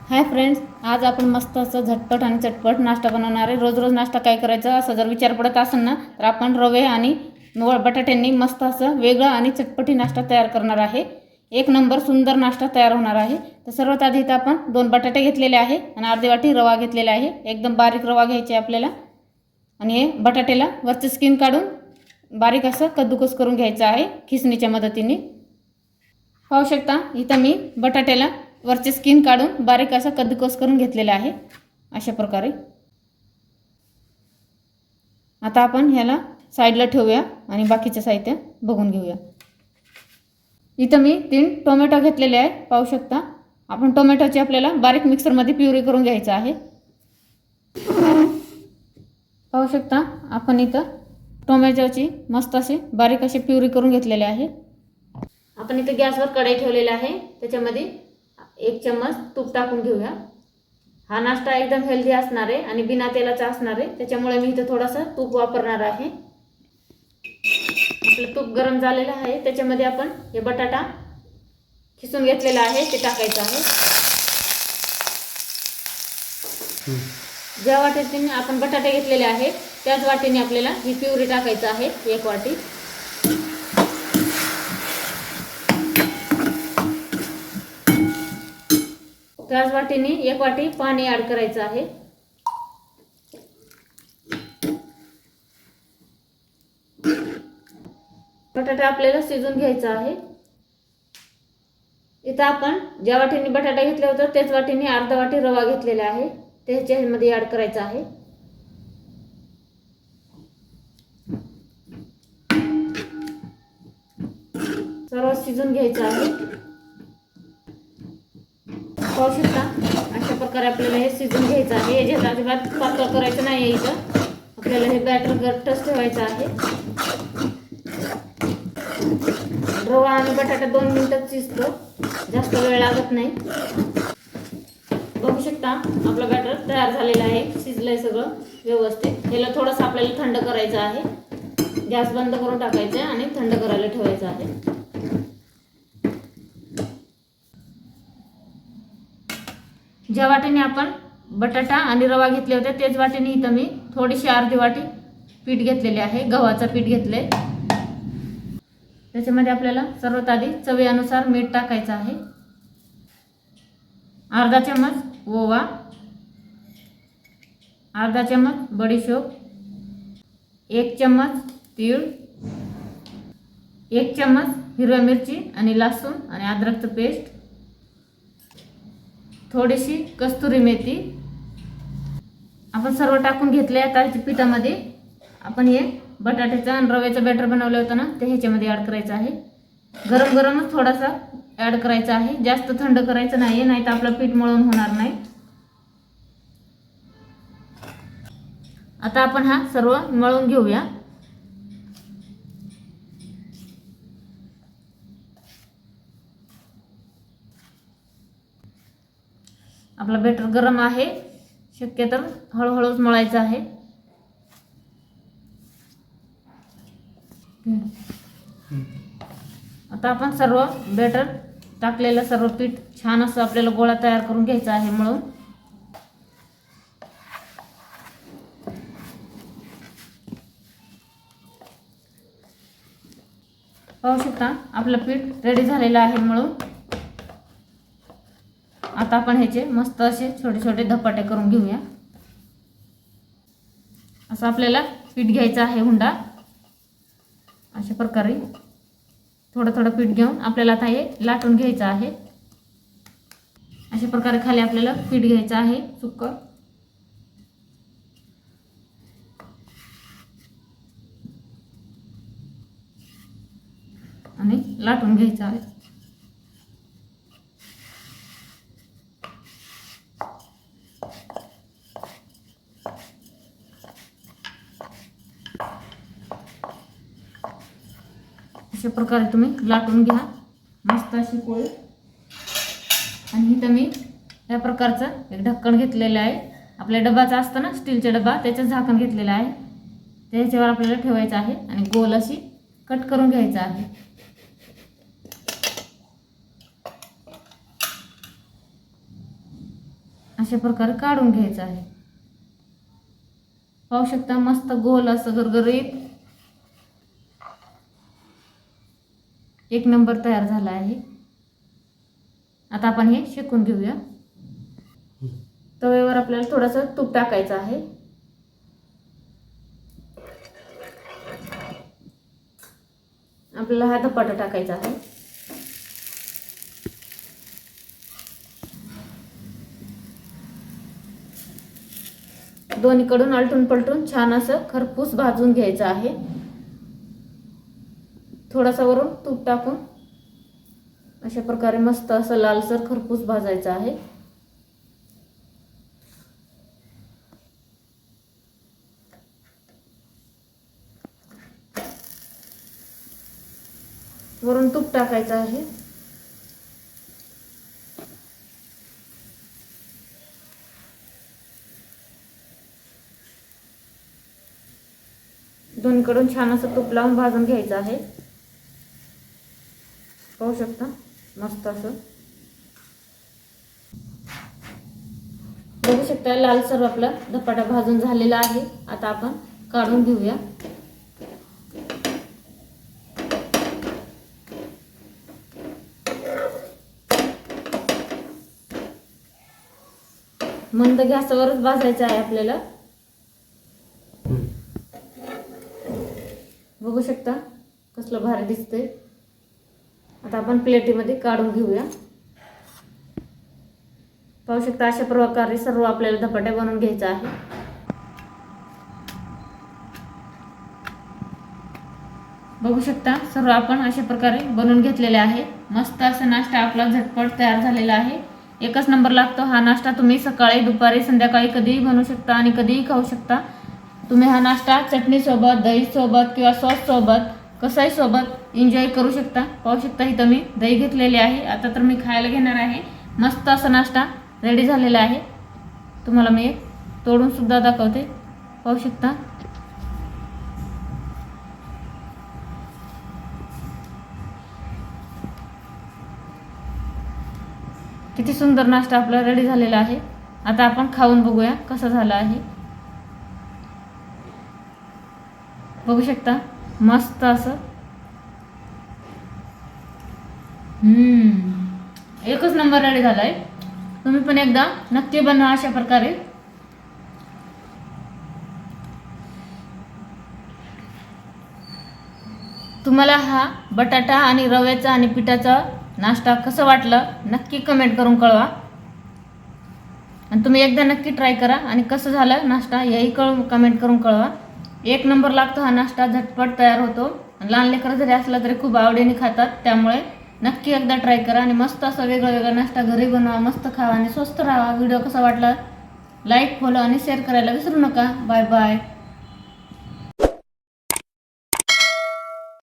Hi friends, आज आपण मस्त असं झटपट आणि चटपट नाश्ता बनवणार आहे। रोज रोज नाश्ता काय करायचा असं जर विचार पडत असेल ना, तर आपण रवे आणि बटाट्यांनी मस्त असं वेगळा आणि चटपटी नाश्ता तयार करणार आहे। एक नंबर सुंदर नाश्ता तयार होणार आहे। तर सर्वात आधी इथं आपण 2 बटाटे घेतलेले आहे आणि अर्धी वाटी रवा घेतलेला आहे। एकदम बारीक रवा घ्यायचा आपल्याला आणि हे बटाट्याला वरची स्किन काढून बारीक असं कद्दूकस करून घ्यायचं आहे खिसणीच्या मदतीने। पाहू शकता इथं मी बटाट्याला वरची स्किन काढून बारीक असा कद्दूकस करून घेतलेला आहे अशा प्रकारे। आता आपण ह्याला साइडला ठेवूया आणि बाकीचे साहित्य बघून घेऊया। इथं मी 3 टोमॅटो घेतलेले आहे। पाहू शकता आपण टोमॅटोची आपल्याला बारीक मिक्सर मध्ये प्युरी करून घ्यायचं आहे। पाहू शकता आपण इथं टोमॅटोची मस्त अशी बारीक अशी प्युरी करून घेतलेली आहे। आपण इथे गॅसवर कढई ठेवलेली आहे, त्याच्यामध्ये 1 चम्मच तूप टाकून घेऊया। हा नाश्ता एकदम हेल्दी असणार आहे आणि बिना तेलाचा असणार आहे, त्याच्यामुळे मी इथे थोडासा तूप वापरणार आहे। आपलं तूप गरम झालेलं आहे, त्याच्यामध्ये आपण हे बटाटा खिसून घेतलेला आहे ते टाकायचं आहे। ज्या वाटीने आपण बटाटे घेतलेले आहेत त्याच वाटीने आपल्याला ही प्युरी टाकायचं आहे 1 वाटी। त्याच वाटीने 1 वाटी पाणी ऍड करायचं आहे। बटाटा आपल्याला शिजून घ्यायचा आहे। इथं आपण ज्या वाटीने बटाटा घेतला होता त्याच वाटीने अर्धा वाटी रवा घेतलेला आहे, त्याच्यामध्ये ऍड करायचा आहे। सर्व शिजून घ्यायचं आहे। पाहू शकता अशा प्रकारे आपल्याला हे शिजून घ्यायचं आहे। याच्यात अजिबात पातळ करायचं नाही, इथं आपल्याला हे बॅटर घट्टच ठेवायचं आहे। रवा आणि बटाटा 2 मिनिटात शिजतो, जास्त वेळ लागत नाही। बघू शकता आपलं बॅटर तयार झालेलं आहे, शिजलंय सगळं व्यवस्थित। याला थोडंसं आपल्याला थंड करायचं आहे। गॅस बंद करून टाकायचं आहे आणि थंड करायला ठेवायचं आहे। ज्या वाटीने आपण बटाटा आणि रवा घेतले होते त्याच वाटीने इथं मी थोडीशी अर्धी वाटी पीठ घेतलेले आहे, गव्हाचं पीठ घेतले। त्याच्यामध्ये आपल्याला सर्वात आधी चवीनुसार मीठ टाकायचं आहे। अर्धा चम्मच ओवा, अर्धा चम्मच बडीशोप, 1 चम्मच तीळ, 1 चम्मच हिरवी मिरची आणि लसूण आणि अद्रकचं पेस्ट, थोडीशी कस्तुरी मेथी आपण सर्व टाकून घेतले। आता ह्याच्या पिठामध्ये आपण हे बटाट्याचं आणि रव्याचं बॅटर बनवलं होतं ना ते ह्याच्यामध्ये ऍड करायचं आहे। गरम गरमच थोडासा ऍड करायचा आहे, जास्त थंड करायचं नाही, नाहीतर आपलं पीठ मळून होणार नाही। आता आपण हा सर्व मळून घेऊया। आपला बॅटर गरम आहे, शक्यतो हळूहळूच मळायचं आहे। आता आपण सर्व बॅटर टाकलेलं सर्व पीठ छान असं आपल्याला गोळा तयार करून घ्यायचा आहे मळून। पाहू शकता आपलं पीठ रेडी झालेलं आहे मळून। आता आपण ह्याचे मस्त असे छोटे छोटे धपाटे करून घेऊया। असं आपल्याला पीठ घ्यायचं आहे हुंडा, अशा प्रकारे थोडं थोडं पीठ घेऊन आपल्याला आता हे लाटून घ्यायचं आहे। अशा प्रकारे खाली आपल्याला पीठ घ्यायचं आहे सुक्क आणि लाटून घ्यायचं आहे। अशा प्रकारे तुम्ही लाटून घ्या मस्त अशी पोळी। आणि इथं मी या प्रकारचं एक ढक्कन घेतलेलं आहे, आपल्या डब्याचा असतं ना स्टीलचा डबा, त्याचं झाकण घेतलेलं आहे, त्याच्यावर आपल्याला ठेवायचं आहे आणि गोल अशी कट करून घ्यायचं आहे। अशा प्रकारे काढून घ्यायचं आहे। पाहू शकता मस्त गोल असं गरगरीत एक नंबर तयार झाला आहे। आता आपण हे शेकून घेऊया। तव्यावर आपल्याला थोडंसं तूप टाकायचं आहे। आपल्याला हा धपाटा टाकायचा आहे। दोन्हीकडून आलटून पलटून छान असं खरपूस भाजून घ्यायचं आहे। थोडासा वरून तूप टाकून अशा प्रकारे मस्त असं लालसर खरपूस भाजायचं आहे। वरून तूप टाकायचं आहे। दोन्हीकडून छान असं तूप लावून भाजून घ्यायचं आहे। पाहू शकता मस्त असं बघू शकता लालसर आपला धपाटा भाजून झालेला आहे। आता आपण काढून घेऊया। मंद गॅसवरच भाजायचं आहे आपल्याला। बघू शकता कसलं भारी दिसतंय। आता आपण प्लेटीमध्ये काढून घेऊया। पाहू शकता अशा प्रकारे सर्व आपल्याला धपाटे बनवून घ्यायचा आहे। बघू शकता सर्व आपण अशा प्रकारे बनवून घेतलेले आहे। मस्त असा नाश्ता आपला झटपट तयार झालेला आहे। एकच नंबर लागतो हा नाश्ता। तुम्ही सकाळी दुपारी संध्याकाळी कधीही बनवू शकता आणि कधीही खाऊ शकता। तुम्ही हा नाश्ता चटणी सोबत दही सोबत किंवा सॉस सोबत कसाही सोबत एन्जॉय करू शकता। पाहू शकता इथं मी दही घेतलेली आहे। आता तर मी खायला घेणार आहे। मस्त असा नाश्ता रेडी झालेला आहे। तुम्हाला मी तोडून सुद्धा दाखवते। पाहू शकता किती सुंदर नाश्ता आपला रेडी झालेला आहे। आता आपण खाऊन बघूया कसा झाला आहे। बघू शकता मस्त असं एकच नंबर रेडी झालाय। तुम्ही पण एकदा नक्की बनवा अशा प्रकारे। तुम्हाला हा बटाटा आणि रव्याचा आणि पिठाचा नाश्ता कसं वाटलं नक्की कमेंट करून कळवा। आणि तुम्ही एकदा नक्की ट्राय करा आणि कसं झालं नाश्ता हेही कमेंट करून कळवा। एक नंबर लागतो हा नाश्ता, झटपट तयार होतो। लहान लेकरं जरी असलं तरी खूप आवडीने खातात। त्यामुळे नक्की एकदा ट्राय करा आणि मस्त असं वेगळा नाश्ता घरी बनवा, मस्त खावा आणि स्वस्त राहा। व्हिडिओ कसा वाटला लाईक फॉलो आणि शेअर करायला विसरू नका। Bye bye.